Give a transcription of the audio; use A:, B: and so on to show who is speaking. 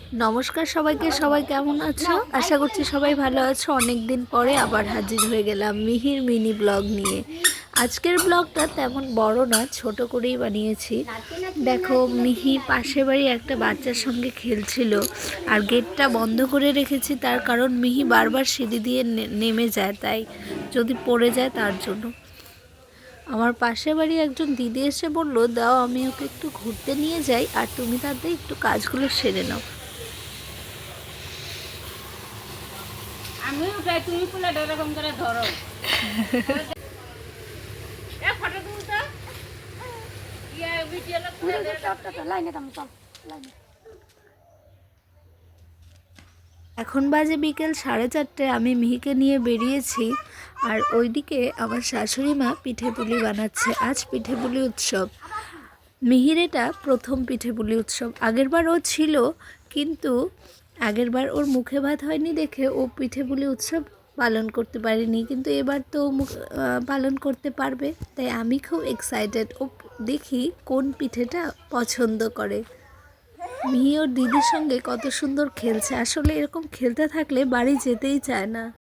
A: নমস্কার সবাইকে, সবাই কেমন আছো? আশা করছি সবাই ভালো আছো। অনেক দিন পরে আবার হাজির হয়ে গেলাম মিহির মিনি ব্লগ নিয়ে। আজকের ব্লগটা তেমন বড় না, ছোট করেই বানিয়েছি। দেখো, মিহি পাশের বাড়ি একটা বাচ্চার সঙ্গে খেলছিল, আর গেটটা বন্ধ করে রেখেছি তার কারণ মিহি বারবার সিঁড়ি দিয়ে নেমে যায়, তাই যদি পড়ে যায় তার জন্য। আমার পাশের বাড়ি একজন দিদি এসে বলল, দাও আমি ওকে একটু ঘুরতে নিয়ে যাই, আর তুমি তাতে একটু কাজগুলো সেরে নাও।
B: আমি উঠাই, তুমি ফুলাটা এরকম করে ধরো। এ ফটো তুলতো ইয়া ভিডিও লাইনে দাম চল লাইনে।
A: এখন বাজে বিকেল 4:30। আমি মিহিকে নিয়ে বেরিয়েছি, আর ওইদিকে আমার শাশুড়ি মা পিঠেপুলি বানাচ্ছে। আজ পিঠেপুলি উৎসব। মিহির এটা প্রথম পিঠেপুলি উৎসব। আগেরবার ও ছিল, কিন্তু আগেরবার ওর মুখে ভাত হয়নি দেখে ও পিঠেপুলি উৎসব পালন করতে পারেনি, কিন্তু এবার তো পালন করতে পারবে। তাই আমি খুব এক্সাইটেড। ও দেখি কোন পিঠেটা পছন্দ করে। মিহি ওর দিদির সঙ্গে কত সুন্দর খেলছে। আসলে এরকম খেলতে থাকলে বাড়ি যেতেই চায় না।